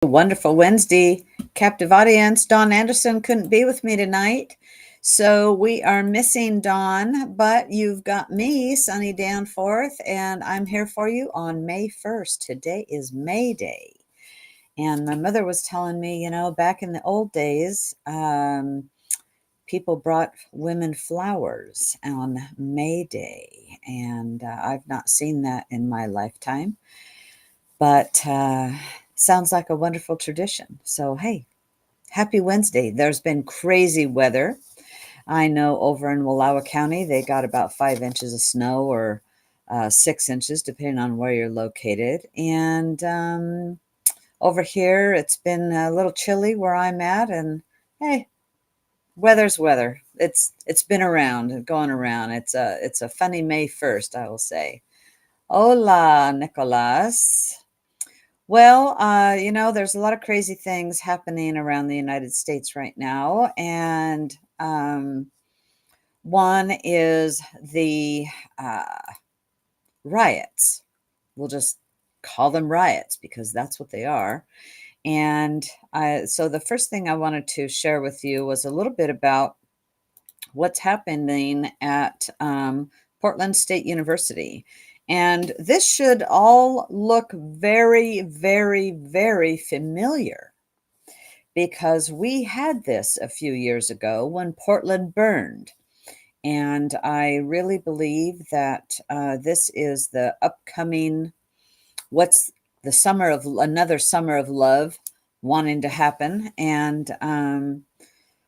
Wonderful Wednesday, captive audience. Don Anderson couldn't be with me tonight, so we are missing Don, but you've got me, Sunny Danforth, and I'm here for you on May 1st. Today is May Day, and my mother was telling me, back in the old days, people brought women flowers on May Day, and I've not seen that in my lifetime. But sounds like a wonderful tradition. So, hey, happy Wednesday. There's been crazy weather. I know over in Wallowa County, they got about 5 inches of snow or 6 inches, depending on where you're located. And over here, it's been a little chilly where I'm at. And hey, weather's weather. It's been around, going around. It's a funny May 1st, I will say. Hola, Nicolas. Well, there's a lot of crazy things happening around the United States right now. And one is the riots. We'll just call them riots because that's what they are. And so the first thing I wanted to share with you was a little bit about what's happening at Portland State University. And this should all look very, very, very familiar because we had this a few years ago when Portland burned. And I really believe that this is the upcoming, what's the summer of another summer of love wanting to happen, and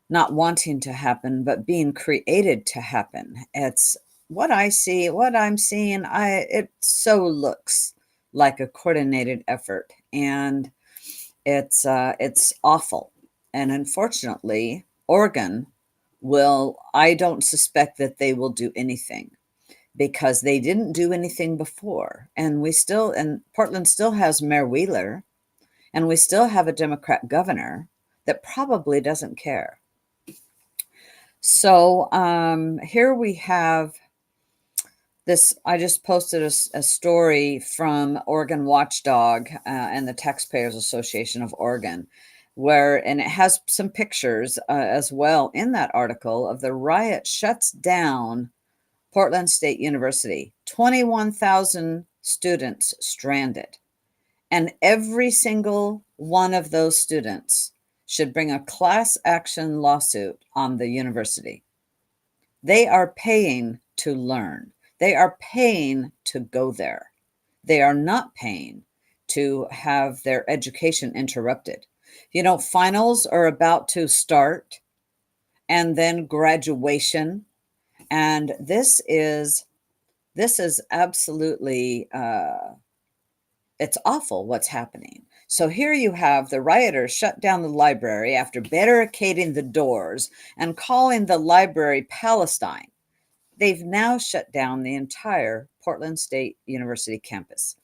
not wanting to happen, but being created to happen. It's what I see, what I'm seeing. It so looks like a coordinated effort, and it's awful. And unfortunately, Oregon will. I don't suspect that they will do anything because they didn't do anything before, and Portland still has Mayor Wheeler, and we still have a Democrat governor that probably doesn't care. So here we have this. I just posted a story from Oregon Watchdog and the Taxpayers Association of Oregon, and it has some pictures as well in that article of the riot shuts down Portland State University. 21,000 students stranded. And every single one of those students should bring a class action lawsuit on the university. They are paying to learn. They are paying to go there. They are not paying to have their education interrupted. Finals are about to start, and then graduation. And this is absolutely it's awful what's happening. So here you have the rioters shut down the library after barricading the doors and calling the library Palestine. They've now shut down the entire Portland State University campus.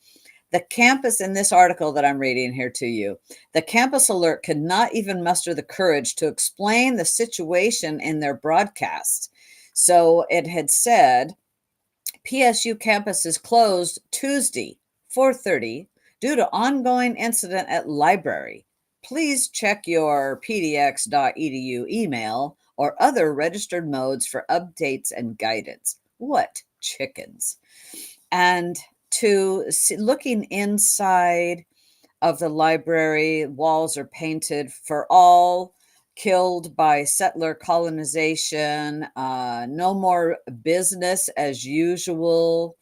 The campus, in this article that I'm reading here to you, the campus alert could not even muster the courage to explain the situation in their broadcast. So it had said, PSU campus is closed Tuesday, 4:30, due to ongoing incident at library. Please check your pdx.edu email or other registered modes for updates and guidance. What chickens? And looking inside of the library, walls are painted for all killed by settler colonization, no more business as usual.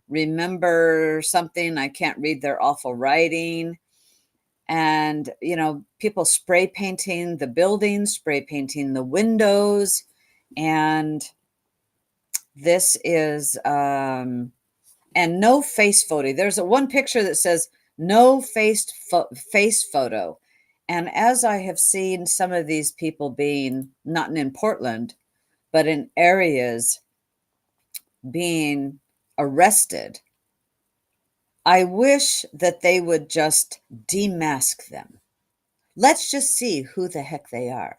Remember something, I can't read their awful writing. And, people spray painting the buildings, spray painting the windows. And this is, and no face photo. There's one picture that says no face photo. And as I have seen some of these people being, not in Portland, but in areas being arrested, I wish that they would just demask them. Let's just see who the heck they are.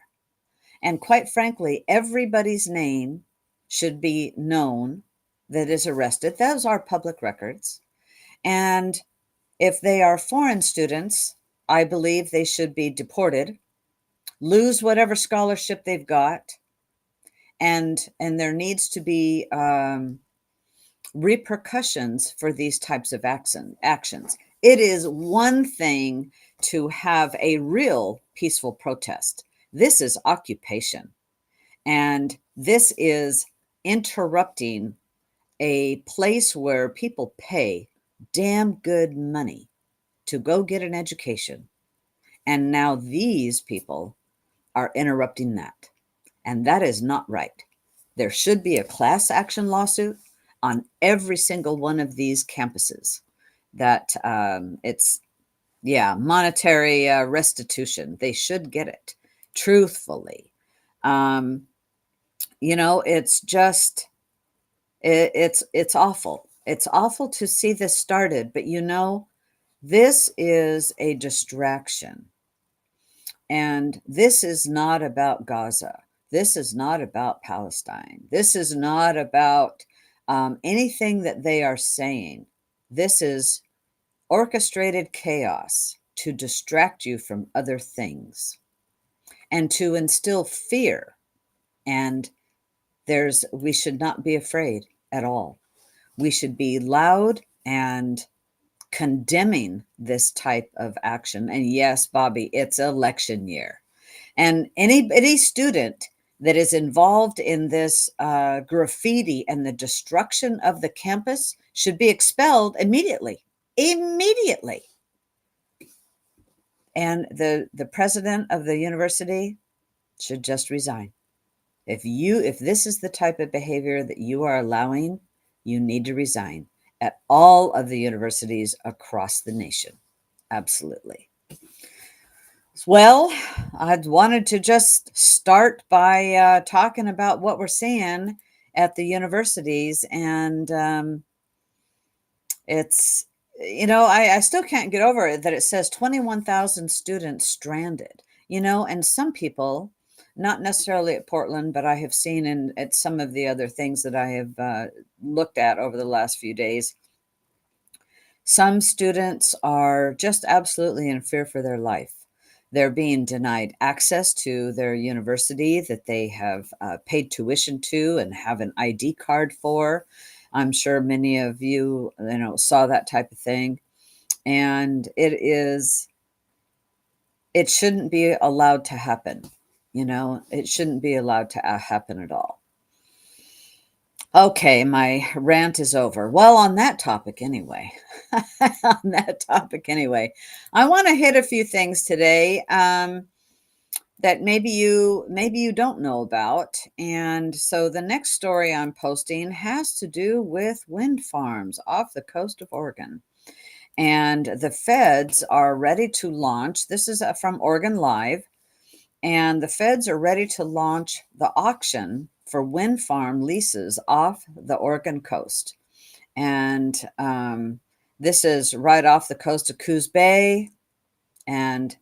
And quite frankly, everybody's name should be known that is arrested. Those are public records. And if they are foreign students, I believe they should be deported, lose whatever scholarship they've got, and there needs to be repercussions for these types of actions. It is one thing to have a real peaceful protest. This is occupation, and this is interrupting a place where people pay damn good money to go get an education. And now these people are interrupting that. And that is not right. There should be a class action lawsuit on every single one of these campuses that it's, yeah, monetary restitution. They should get it truthfully. Um, it's just, it's awful. It's awful to see this started, but this is a distraction. And this is not about Gaza. This is not about Palestine. This is not about anything that they are saying. This is orchestrated chaos to distract you from other things and to instill fear. And we should not be afraid at all. We should be loud and condemning this type of action. And yes, Bobby, it's election year. And any student that is involved in this graffiti and the destruction of the campus should be expelled immediately. Immediately. And the president of the university should just resign. If this is the type of behavior that you are allowing, you need to resign at all of the universities across the nation. Absolutely. Well, I wanted to just start by talking about what we're seeing at the universities. And it's, I still can't get over it that it says 21,000 students stranded, and some people, not necessarily at Portland, but I have seen at some of the other things that I have looked at over the last few days. Some students are just absolutely in fear for their life. They're being denied access to their university that they have paid tuition to and have an ID card for. I'm sure many of you, saw that type of thing. And it shouldn't be allowed to happen. It shouldn't be allowed to happen at all. Okay, my rant is over. Well, on that topic anyway. On that topic anyway. I want to hit a few things today that maybe you don't know about. And so the next story I'm posting has to do with wind farms off the coast of Oregon. And the feds are ready to launch. This is from Oregon Live. And the feds are ready to launch the auction for wind farm leases off the Oregon coast. And this is right off the coast of Coos Bay and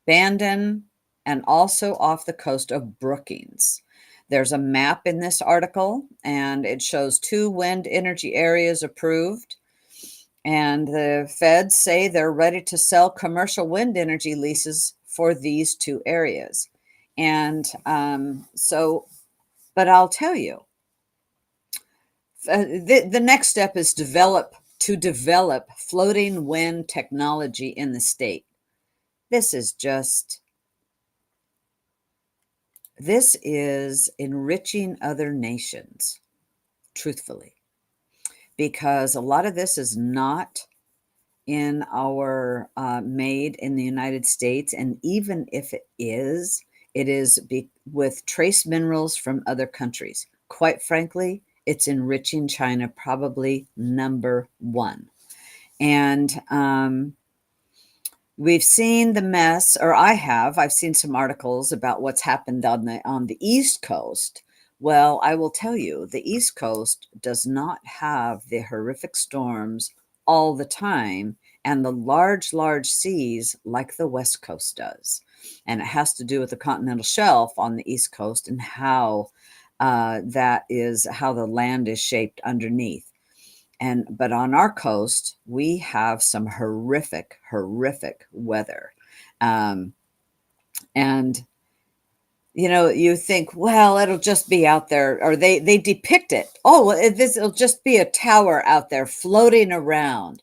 Bandon, and also off the coast of Brookings. There's a map in this article, and it shows 2 wind energy areas approved. And the feds say they're ready to sell commercial wind energy leases for these 2 areas. And but I'll tell you, the next step is to develop floating wind technology in the state. This is enriching other nations, truthfully, because a lot of this is not in our made in the United States. And even if it is with trace minerals from other countries. Quite frankly, it's enriching China, probably number 1. And we've seen the mess, or I've seen some articles about what's happened on the East Coast. Well, I will tell you, the East Coast does not have the horrific storms all the time and the large seas like the West Coast does. And it has to do with the continental shelf on the East Coast and how that is how the land is shaped underneath. But on our coast, we have some horrific weather. Um, and you think, well, it'll just be out there, or they depict it. Oh, well, it'll just be a tower out there floating around.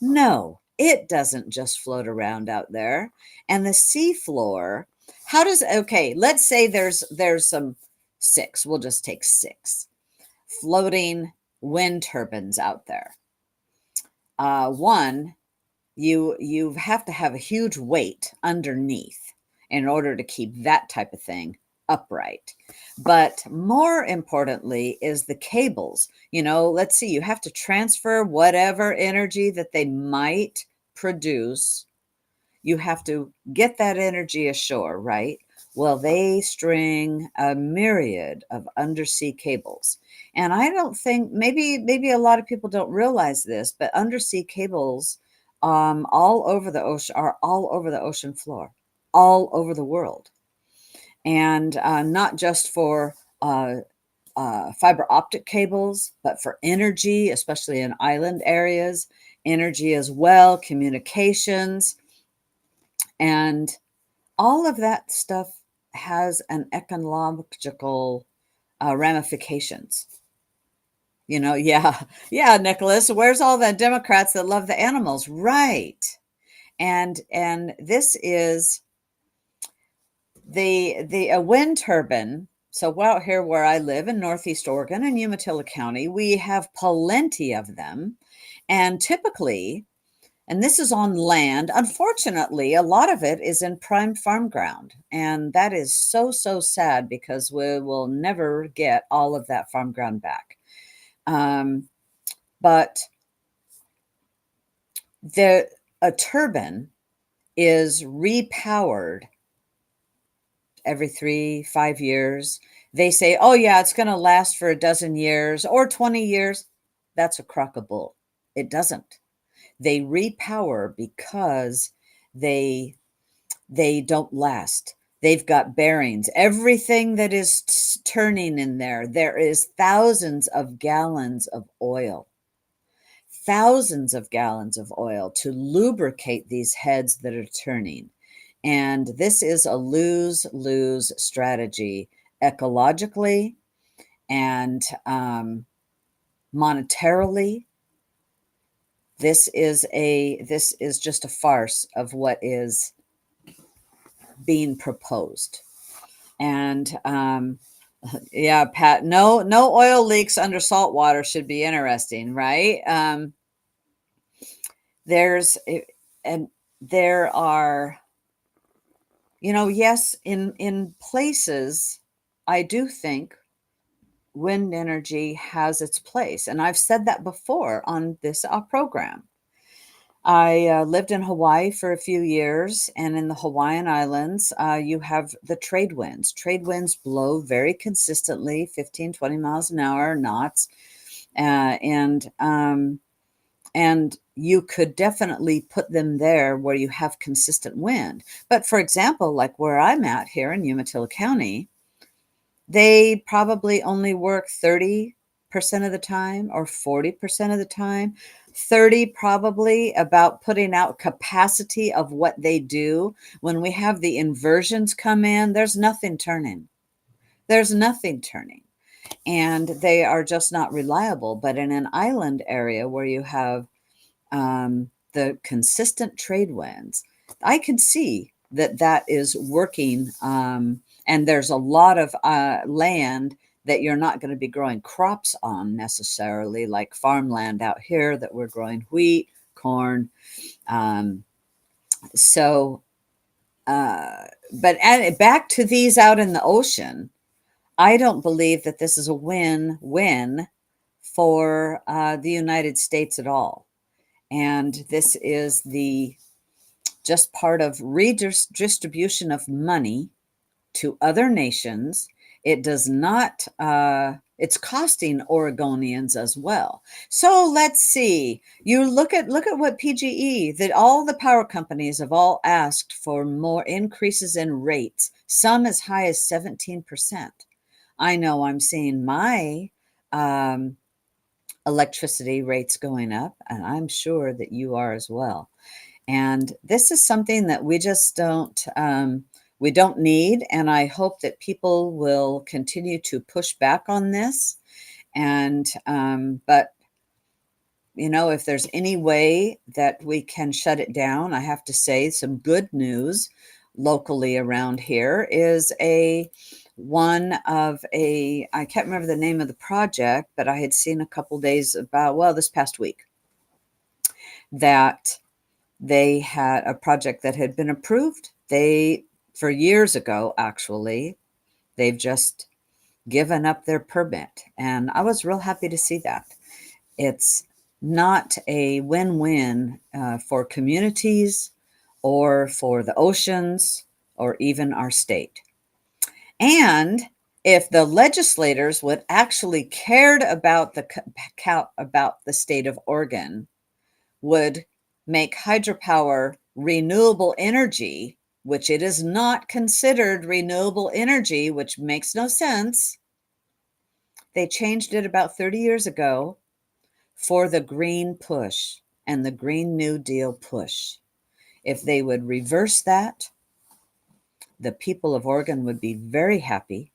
No, it doesn't just float around out there. And the seafloor, okay, let's say there's some six, we'll just take six floating wind turbines out there. One, you have to have a huge weight underneath in order to keep that type of thing upright. But more importantly is the cables. Let's see, you have to transfer whatever energy that they might produce. You have to get that energy ashore, right? Well, they string a myriad of undersea cables. And I don't think, maybe a lot of people don't realize this, but undersea cables all over the ocean are all over the ocean floor, all over the world. And not just for fiber optic cables, but for energy, especially in island areas, energy as well, communications. And all of that stuff has an ecological ramifications. Yeah, yeah, Nicholas, where's all the Democrats that love the animals? Right. And this is a wind turbine. So out here where I live in Northeast Oregon in Umatilla County, we have plenty of them. And typically, and this is on land. Unfortunately, a lot of it is in prime farm ground. And that is so, so sad because we will never get all of that farm ground back. But a turbine is repowered every 3-5 years. They say, oh, yeah, it's going to last for a dozen years or 20 years. That's a crock of bull. It doesn't. They repower because they don't last. They've got bearings, everything that is turning in there is thousands of gallons of oil to lubricate these heads that are turning. And this is a lose-lose strategy ecologically and monetarily. This is just a farce of what is being proposed. And yeah, Pat, no oil leaks under salt water should be interesting, right? There are, yes, in places, I do think wind energy has its place. And I've said that before on this program. I lived in Hawaii for a few years, and in the Hawaiian Islands, you have the trade winds. Trade winds blow very consistently, 15, 20 miles an hour, knots. And you could definitely put them there where you have consistent wind. But for example, like where I'm at here in Umatilla County, they probably only work 30% of the time or 40% of the time. 30 probably about putting out capacity of what they do. When we have the inversions come in, there's nothing turning. There's nothing turning. And they are just not reliable. But in an island area where you have the consistent trade winds, I can see that is working. And there's a lot of land that you're not going to be growing crops on necessarily, like farmland out here that we're growing wheat, corn. But back to these out in the ocean, I don't believe that this is a win-win for the United States at all. And this is just part of redistribution of money to other nations. It does not, it's costing Oregonians as well. So let's see. You look at what PGE, that all the power companies have all asked for more increases in rates, some as high as 17%. I know I'm seeing my electricity rates going up, and I'm sure that you are as well. And this is something that we just we don't need. And I hope that people will continue to push back on this. And, but if there's any way that we can shut it down, I have to say some good news locally around here is I can't remember the name of the project, but I had seen a couple days about, well, this past week, that they had a project that had been approved. For years ago, actually, they've just given up their permit. And I was real happy to see that. It's not a win-win for communities or for the oceans or even our state. And if the legislators would actually cared about the state of Oregon, would make hydropower renewable energy, which it is not considered renewable energy, which makes no sense. They changed it about 30 years ago for the green push and the Green New Deal push. If they would reverse that, the people of Oregon would be very happy,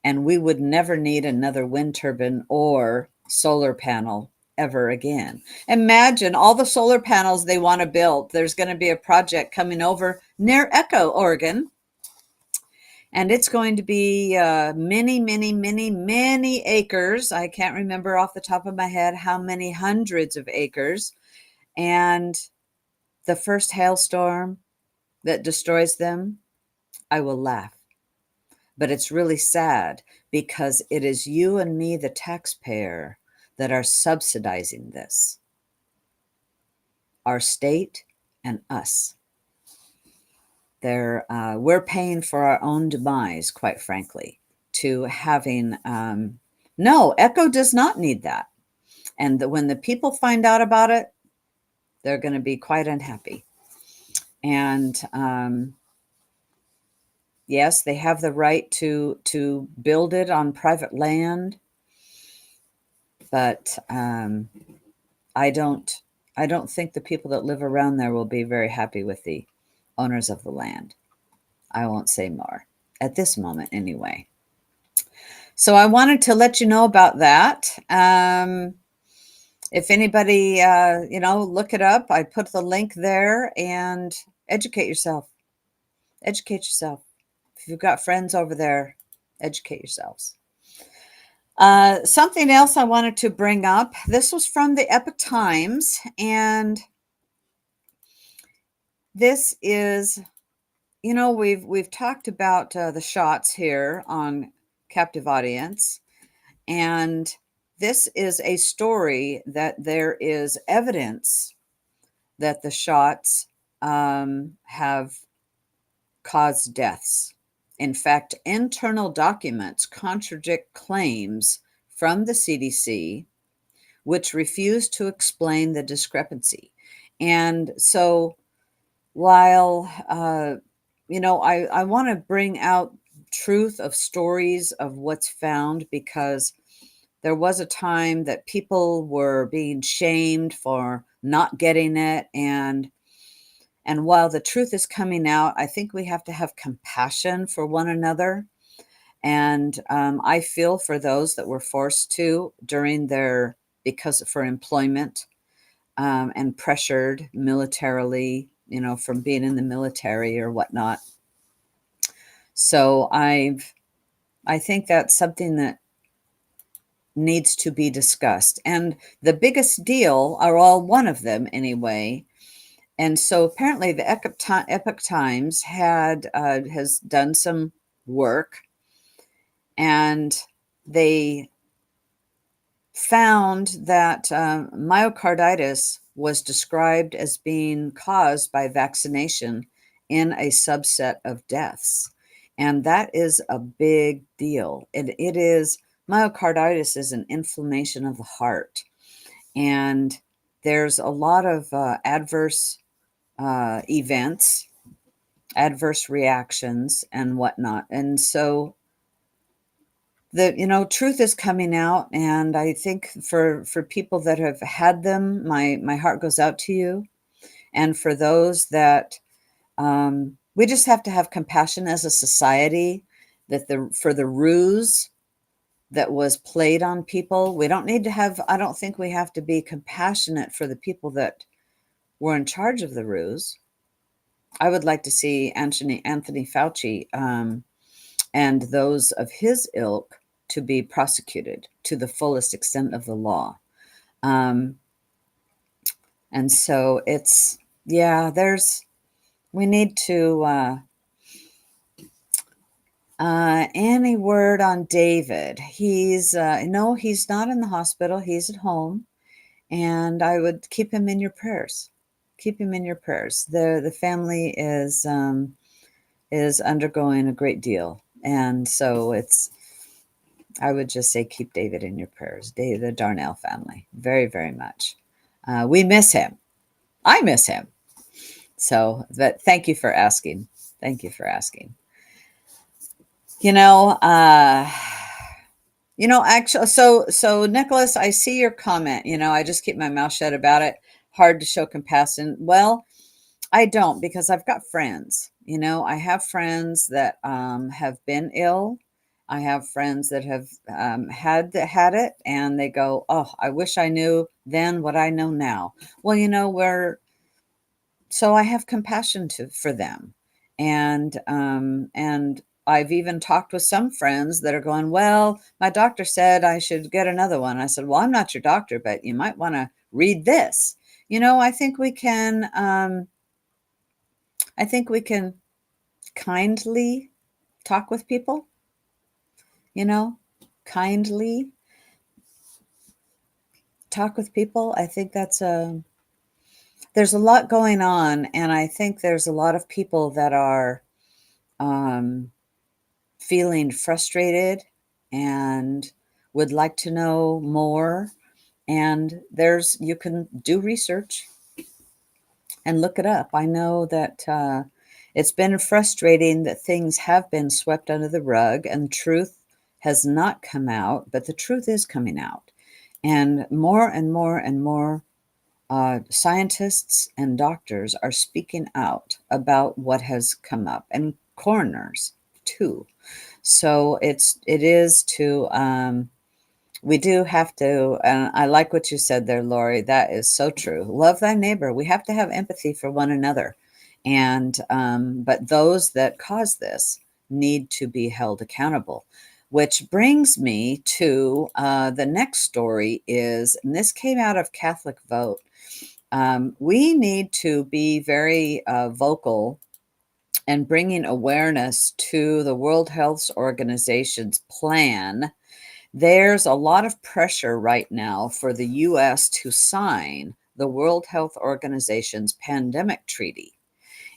and we would never need another wind turbine or solar panel ever again. Imagine all the solar panels they want to build. There's going to be a project coming over near Echo, Oregon, and it's going to be many, many, many, many acres. I can't remember off the top of my head how many hundreds of acres. And the first hailstorm that destroys them, I will laugh. But it's really sad because it is you and me, the taxpayer, that are subsidizing this. Our state and us. We're paying for our own demise, quite frankly, to having, no, Echo does not need that. And when the people find out about it, they're going to be quite unhappy. And yes, they have the right to build it on private land, but I don't think the people that live around there will be very happy with the owners of the land. I won't say more at this moment, anyway. So I wanted to let you know about that. If anybody, look it up. I put the link there, and educate yourself. Educate yourself. If you've got friends over there, educate yourselves. Something else I wanted to bring up. This was from the Epoch Times, and this is, we've talked about the shots here on Captive Audience, and this is a story that there is evidence that the shots have caused deaths. In fact, internal documents contradict claims from the CDC, which refuse to explain the discrepancy. And so while, I want to bring out truth of stories of what's found, because there was a time that people were being shamed for not getting it. And while the truth is coming out, I think we have to have compassion for one another. And I feel for those that were forced to because for employment and pressured militarily, from being in the military or whatnot. So I think that's something that needs to be discussed. And the biggest deal, or all one of them anyway. And so apparently the Epoch Times has done some work, and they found that myocarditis was described as being caused by vaccination in a subset of deaths. And that is a big deal. Myocarditis is an inflammation of the heart. And there's a lot of adverse events, adverse reactions, and whatnot. And so the truth is coming out, and I think for people that have had them, my heart goes out to you. And for those that we just have to have compassion as a society that for the ruse that was played on people. We don't need to have, I don't think we have to be compassionate for the people that were in charge of the ruse. I would like to see Anthony Fauci and those of his ilk to be prosecuted to the fullest extent of the law. Um, and so it's, yeah, we need to, any word on David? He's, no, he's not in the hospital. He's at home. And I would keep him in your prayers. Keep him in your prayers. The family is undergoing a great deal. And so I would just say keep David in your prayers. The Darnell family, very, very much. We miss him. I miss him. So, but thank you for asking. Thank you for asking. You know, actually, so Nicholas, I see your comment. I just keep my mouth shut about it. Hard to show compassion. Well, I don't, because I've got friends. I have friends that have been ill. I have friends that have had it, and they go, "Oh, I wish I knew then what I know now." Well, so I have compassion for them, and I've even talked with some friends that are going, "Well, my doctor said I should get another one." I said, "Well, I'm not your doctor, but you might want to read this." I think we can. I think we can kindly talk with people, you know, kindly talk with people. I think there's a lot going on, and I think there's a lot of people that are um, feeling frustrated and would like to know more. And you can do research and look it up. I know that it's been frustrating that things have been swept under the rug and truth has not come out, but the truth is coming out. And more and more and more scientists and doctors are speaking out about what has come up, and coroners too. So it is to we do have to, and I like what you said there, Lori. That is so true. Love thy neighbor. We have to have empathy for one another. And, but those that cause this need to be held accountable. Which brings me to the next story and this came out of Catholic Vote. We need to be very vocal and bringing awareness to the World Health Organization's plan. There's a lot of pressure right now for the U.S. to sign the World Health Organization's pandemic treaty.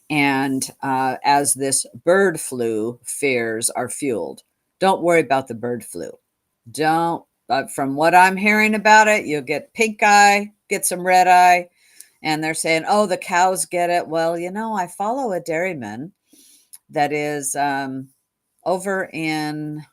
And as this bird flu fears are fueled, don't worry about the bird flu. Don't, from what I'm hearing about it, you'll get pink eye, get some red eye. And they're saying, oh, the cows get it. Well, I follow a dairyman that is over in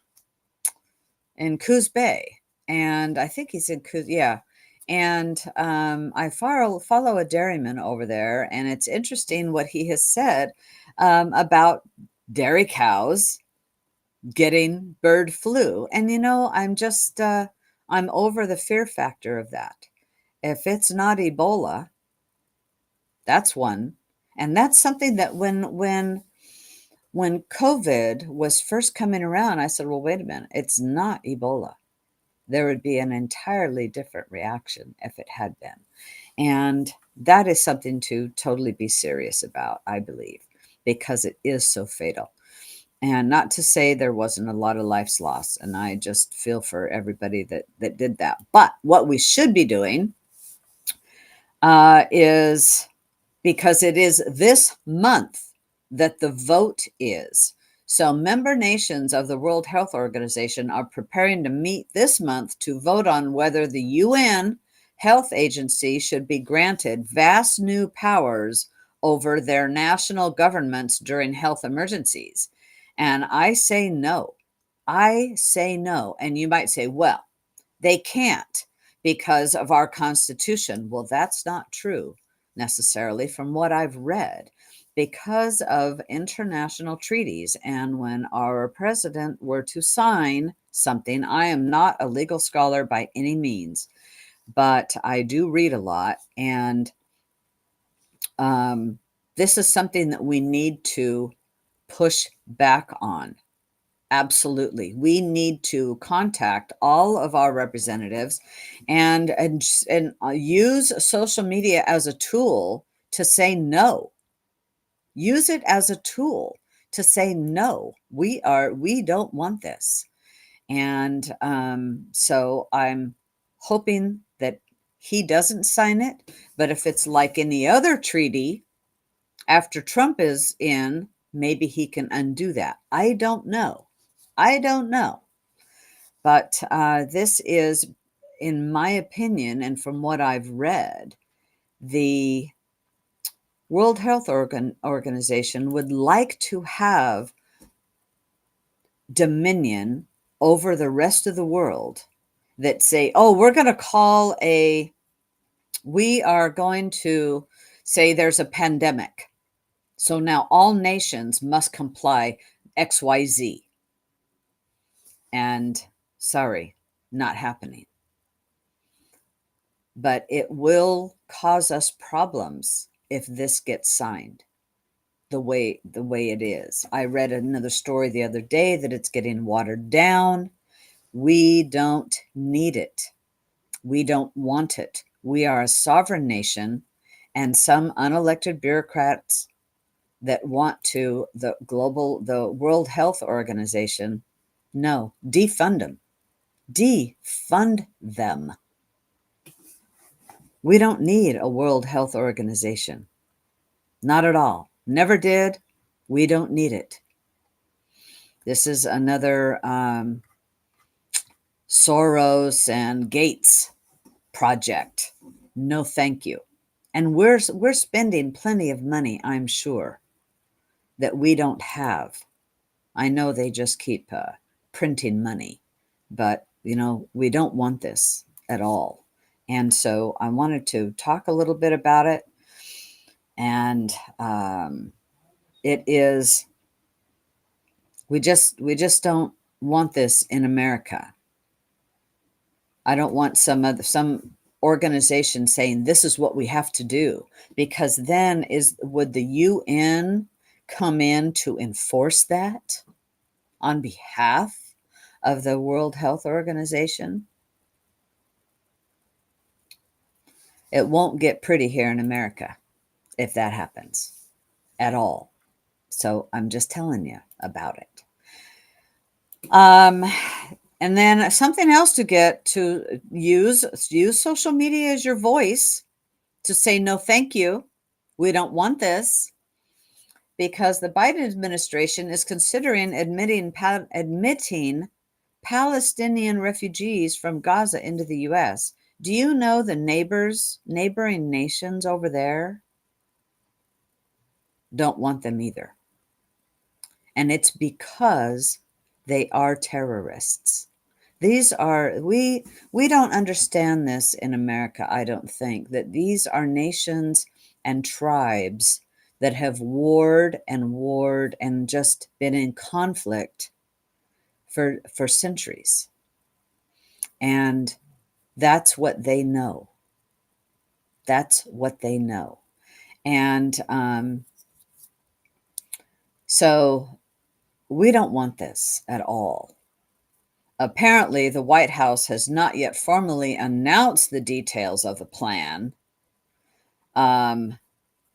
Coos Bay, and I think he's in Coos, yeah. And I follow a dairyman over there, and it's interesting what he has said about dairy cows getting bird flu. And I'm just I'm over the fear factor of that. If it's not Ebola, that's one, and that's something that when COVID was first coming around, I said, well, wait a minute, it's not Ebola. There would be an entirely different reaction if it had been. And that is something to totally be serious about, I believe, because it is so fatal. And not to say there wasn't a lot of lives lost, and I just feel for everybody that did that. But what we should be doing is, because it is this month that the vote is. So member nations of the World Health Organization are preparing to meet this month to vote on whether the UN Health Agency should be granted vast new powers over their national governments during health emergencies. And I say no. I say no. And you might say, well, they can't because of our Constitution. Well, that's not true. necessarily from what I've read because of international treaties. And when our president were to sign something, I am not a legal scholar by any means, but I do read a lot. And this is something that we need to push back on. Absolutely. We need to contact all of our representatives and use social media as a tool to say no. Use it as a tool to say no. We don't want this. And so I'm hoping that he doesn't sign it. But if it's like any other treaty, after Trump is in, maybe he can undo that. I don't know. I don't know. But this is, in my opinion, and from what I've read, the World Health Organization would like to have dominion over the rest of the world that say, oh, we are going to say there's a pandemic. So now all nations must comply XYZ. And sorry, not happening. But it will cause us problems if this gets signed the way it is. I read another story the other day that it's getting watered down. We don't need it. We don't want it. We are a sovereign nation, and some unelected bureaucrats that want to the World Health Organization, no, defund them. Defund them. We don't need a World Health Organization. Not at all. Never did. We don't need it. This is another Soros and Gates project. No, thank you. And we're spending plenty of money, I'm sure, that we don't have. I know they just keep printing money, but we don't want this at all. And so I wanted to talk a little bit about it. And it is, we just don't want this in America. I don't want some organization saying this is what we have to do, because then would the UN come in to enforce that on behalf of the World Health Organization? It won't get pretty here in America if that happens at all. So I'm just telling you about it. And then something else to get to use social media as your voice to say, no, thank you. We don't want this, because the Biden administration is considering admitting Palestinian refugees from Gaza into the U.S. Do you know the neighboring nations over there don't want them either? And it's because they are terrorists. These are, we don't understand this in America, I don't think, that these are nations and tribes that have warred and just been in conflict for centuries. And that's what they know. That's what they know. And so we don't want this at all. Apparently, the White House has not yet formally announced the details of the plan.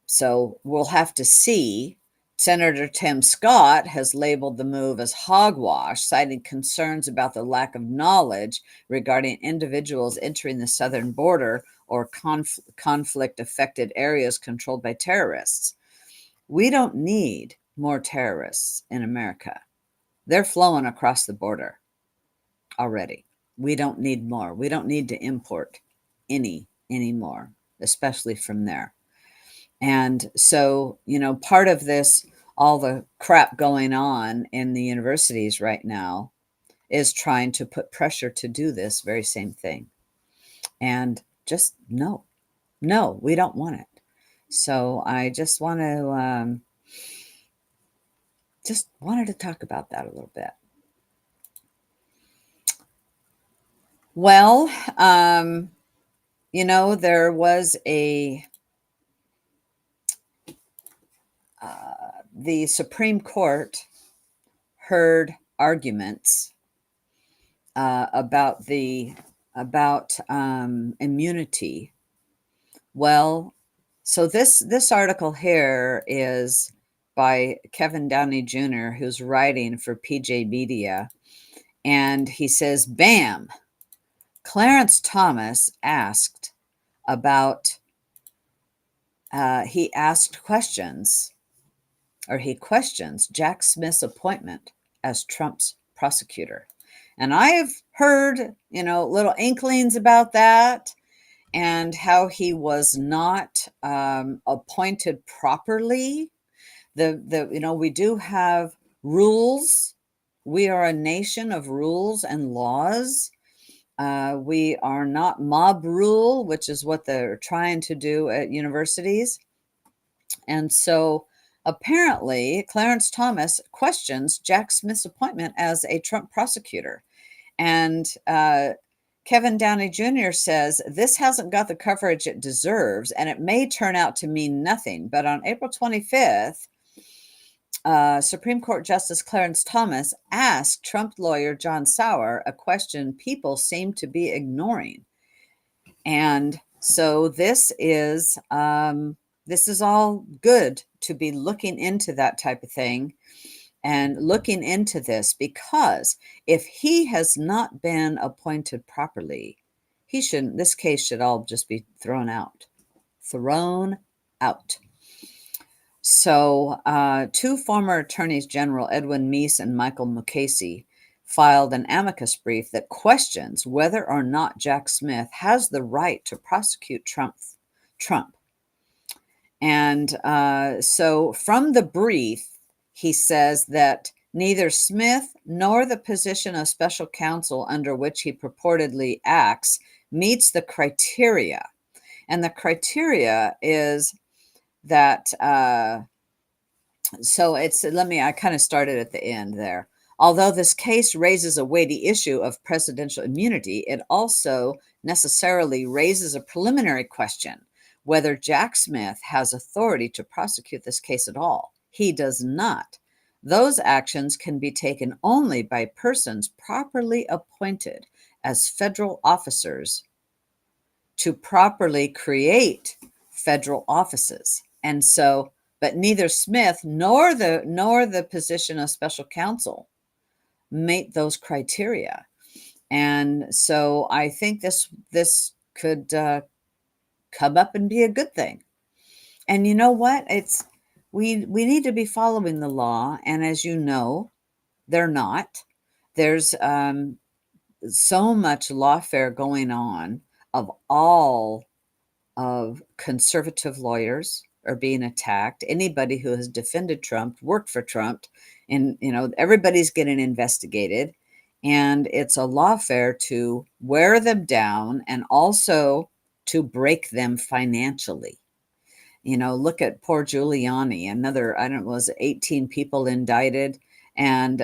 So we'll have to see. Senator Tim Scott has labeled the move as hogwash, citing concerns about the lack of knowledge regarding individuals entering the southern border or conflict-affected areas controlled by terrorists. We don't need more terrorists in America. They're flowing across the border already. We don't need more. We don't need to import anymore, especially from there. And so, part of this, all the crap going on in the universities right now, is trying to put pressure to do this very same thing. And just no, we don't want it. So I just wanted to talk about that a little bit. Well, there was the Supreme Court heard arguments about immunity. Well, so this article here is by Kevin Downey Jr., who's writing for PJ Media, and he says, "Bam! Clarence Thomas asked about. He asked questions, or he questions Jack Smith's appointment as Trump's prosecutor." And I've heard, little inklings about that and how he was not appointed properly. We do have rules. We are a nation of rules and laws. We are not mob rule, which is what they're trying to do at universities. And so apparently, Clarence Thomas questions Jack Smith's appointment as a Trump prosecutor. And Kevin Downey Jr. says this hasn't got the coverage it deserves, and it may turn out to mean nothing. But on April 25th, Supreme Court Justice Clarence Thomas asked Trump lawyer John Sauer a question people seem to be ignoring. And so this is all good to be looking into that type of thing and looking into this, because if he has not been appointed properly, this case should all just be thrown out. So two former attorneys general, Edwin Meese and Michael Mukasey, filed an amicus brief that questions whether or not Jack Smith has the right to prosecute Trump. And so from the brief, he says that neither Smith nor the position of special counsel under which he purportedly acts meets the criteria. And the criteria is that, I kind of started at the end there. Although this case raises a weighty issue of presidential immunity, it also necessarily raises a preliminary question whether Jack Smith has authority to prosecute this case at all. He does not. Those actions can be taken only by persons properly appointed as federal officers to properly create federal offices. And so, but neither Smith nor the position of special counsel meet those criteria. And so I think this could come up and be a good thing. And you know what? We need to be following the law. And as you know, they're not. There's so much lawfare going on of all of conservative lawyers are being attacked. Anybody who has defended Trump, worked for Trump, and everybody's getting investigated. And it's a lawfare to wear them down and also to break them financially. Look at poor Giuliani, another, I don't know, was 18 people indicted. And,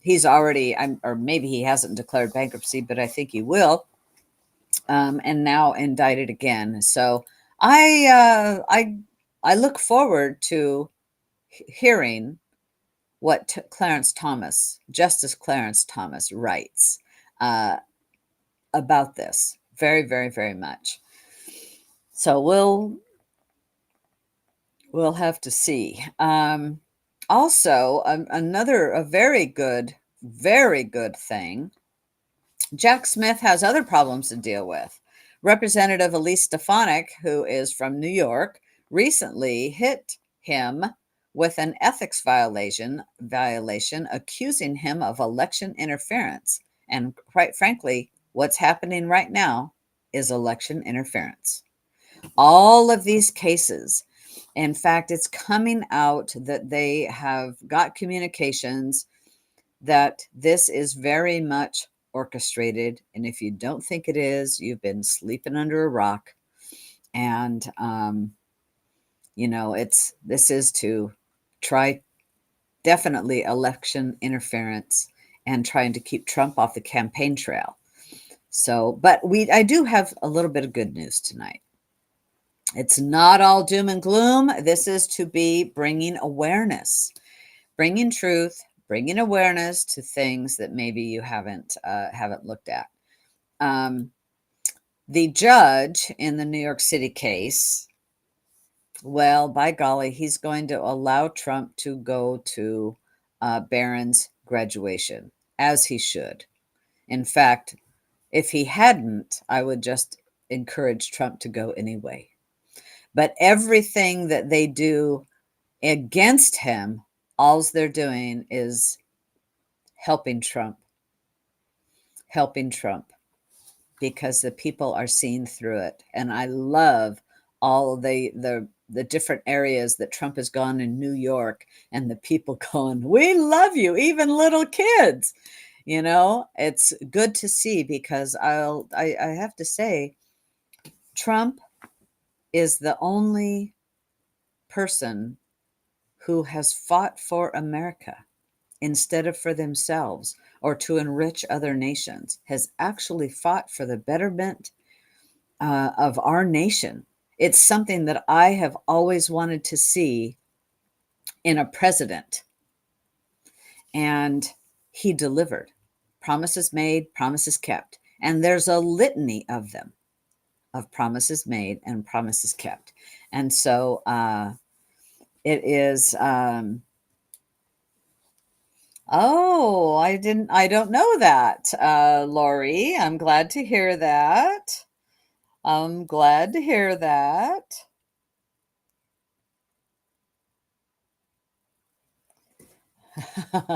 he's already, or maybe he hasn't declared bankruptcy, but I think he will. And now indicted again. So I look forward to hearing what Justice Clarence Thomas writes about this. Very, very, very much. So we'll have to see. Also, a very good thing. Jack Smith has other problems to deal with. Representative Elise Stefanik, who is from New York, recently hit him with an ethics violation, accusing him of election interference. And quite frankly, what's happening right now is election interference. All of these cases, in fact, it's coming out that they have got communications that this is very much orchestrated. And if you don't think it is, you've been sleeping under a rock. And this is to try definitely election interference and trying to keep Trump off the campaign trail. So, but I do have a little bit of good news tonight. It's not all doom and gloom. This is to be bringing awareness, bringing truth, bringing awareness to things that maybe you haven't looked at. The judge in the New York City case, well, by golly, he's going to allow Trump to go to Barron's graduation, as he should. In fact, if he hadn't, I would just encourage Trump to go anyway. But everything that they do against him, all they're doing is helping Trump, because the people are seeing through it. And I love all the different areas that Trump has gone in New York, and the people going, "We love you," even little kids. It's good to see, because I have to say, Trump is the only person who has fought for America instead of for themselves or to enrich other nations, has actually fought for the betterment of our nation. It's something that I have always wanted to see in a president, and he delivered. Promises made, promises kept. And there's a litany of them, of promises made and promises kept. And so it is. Oh, I don't know that, Lori. I'm glad to hear that. I'm glad to hear that.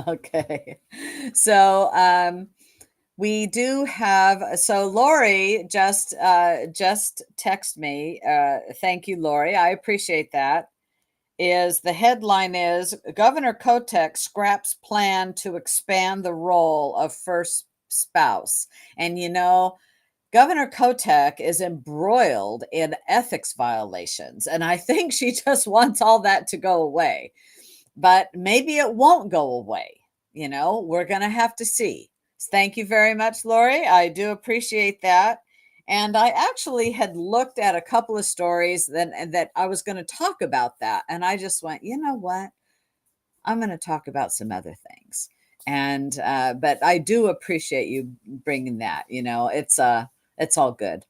Okay. So, we do have, so Lori just text me. Thank you, Lori. I appreciate that. The headline is Governor Kotek scraps plan to expand the role of first spouse. And Governor Kotek is embroiled in ethics violations, and I think she just wants all that to go away. But maybe it won't go away. We're going to have to see. Thank you very much, Lori. I do appreciate that. And I actually had looked at a couple of stories that I was going to talk about that. And I just went, you know what? I'm going to talk about some other things. And but I do appreciate you bringing that. It's all good.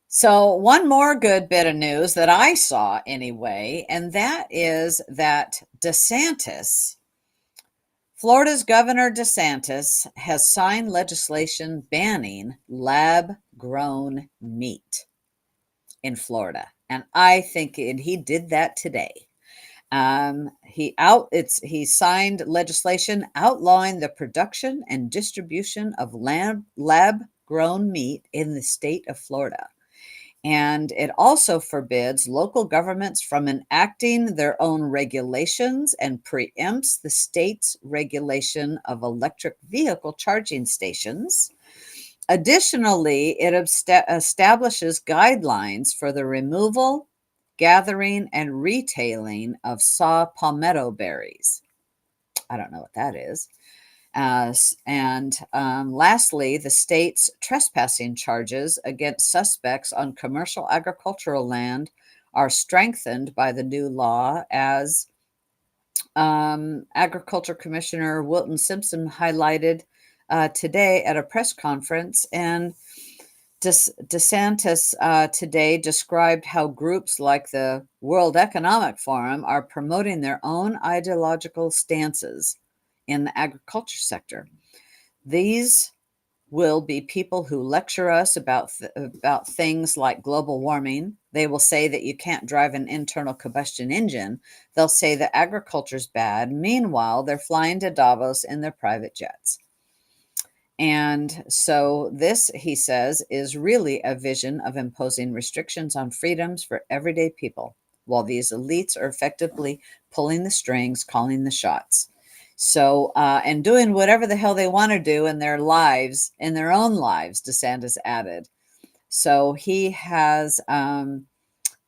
So one more good bit of news that I saw anyway, and that is that Florida's Governor DeSantis has signed legislation banning lab-grown meat in Florida. And I think he did that today. He signed legislation outlawing the production and distribution of lab-grown meat in the state of Florida. And it also forbids local governments from enacting their own regulations and preempts the state's regulation of electric vehicle charging stations. Additionally, it establishes guidelines for the removal, gathering, and retailing of saw palmetto berries. I don't know what that is. Lastly, the state's trespassing charges against suspects on commercial agricultural land are strengthened by the new law, as Agriculture Commissioner Wilton Simpson highlighted today at a press conference. And DeSantis today described how groups like the World Economic Forum are promoting their own ideological stances in the agriculture sector. These will be people who lecture us about things like global warming. They will say that you can't drive an internal combustion engine. They'll say that agriculture's bad. Meanwhile, they're flying to Davos in their private jets. And so this, he says, is really a vision of imposing restrictions on freedoms for everyday people, while these elites are effectively pulling the strings, calling the shots. So, and doing whatever the hell they want to do in their lives, in their own lives, DeSantis added. So he has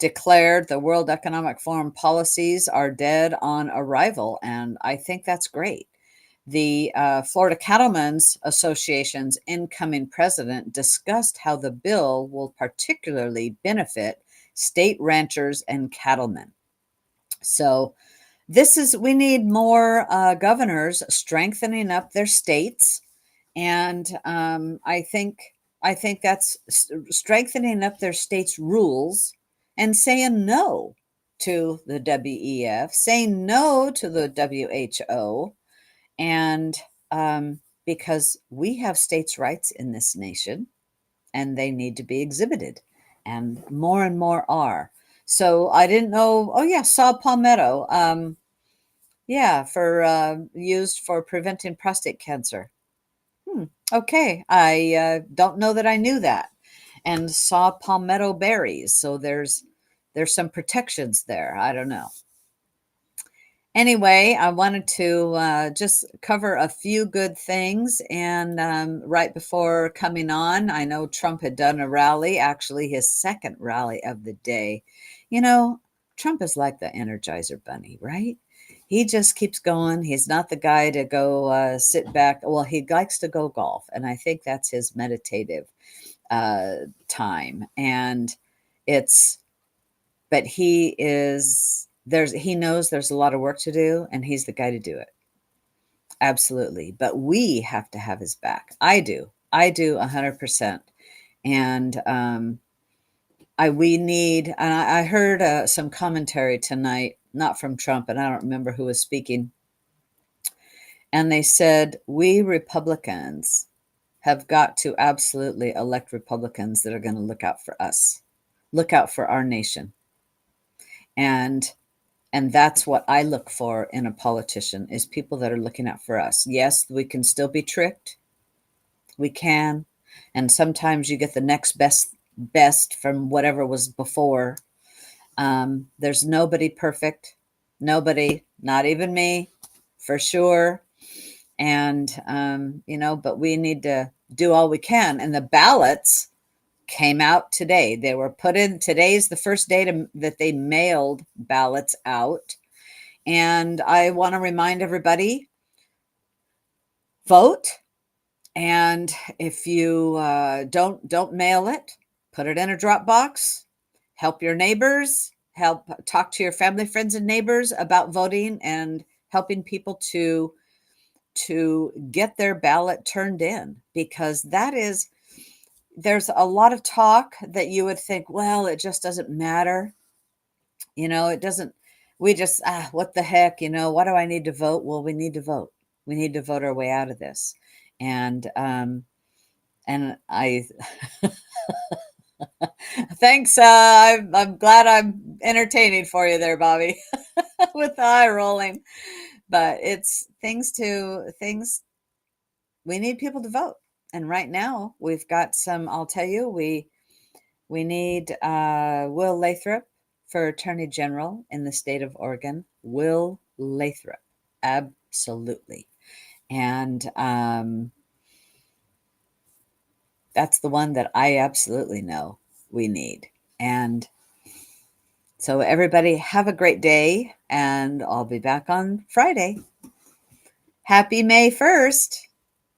declared the World Economic Forum policies are dead on arrival, and I think that's great. The Florida Cattlemen's Association's incoming president discussed how the bill will particularly benefit state ranchers and cattlemen. So we need more governors strengthening up their states, and I think that's strengthening up their states' rules and saying no to the WEF, saying no to the WHO, and because we have states' rights in this nation, and they need to be exhibited, and more are. So I didn't know. Oh yeah, saw palmetto. Yeah, for used for preventing prostate cancer. Hmm, okay, I don't know that I knew that. And saw palmetto berries, so there's some protections there. I don't know. Anyway, I wanted to just cover a few good things. And right before coming on, I know Trump had done a rally, actually his second rally of the day. You know, Trump is like the Energizer Bunny, right? He just keeps going. He's not the guy to go sit back. Well, he likes to go golf, and I think that's his meditative time. And it's but he knows there's a lot of work to do, and he's the guy to do it. Absolutely. But we have to have his back. I do 100%. And I heard some commentary tonight, not from Trump, and I don't remember who was speaking, and they said we Republicans have got to absolutely elect Republicans that are going to look out for us, look out for our nation. And that's what I look for in a politician, is people that are looking out for us. Yes, we can still be tricked. We can. And sometimes you get the next best from whatever was before. There's nobody perfect. Nobody, not even me, for sure. And, but we need to do all we can. And the ballots came out today. They were put in. Today's the first day that they mailed ballots out. And I want to remind everybody, vote. And if you don't mail it, put it in a drop box. Help your neighbors. Talk to your family, friends, and neighbors about voting and helping people to get their ballot turned in, because there's a lot of talk that you would think, well, it just doesn't matter. It doesn't, we just, what the heck, why do I need to vote? Well, we need to vote. We need to vote our way out of this. And I, thanks. I'm glad I'm entertaining for you there, Bobby, with the eye rolling, but it's things, we need people to vote. And right now we've got I'll tell you, we need Will Lathrop for Attorney General in the state of Oregon. Will Lathrop, absolutely. And that's the one that I absolutely know we need. And so everybody have a great day, and I'll be back on Friday. Happy May 1st.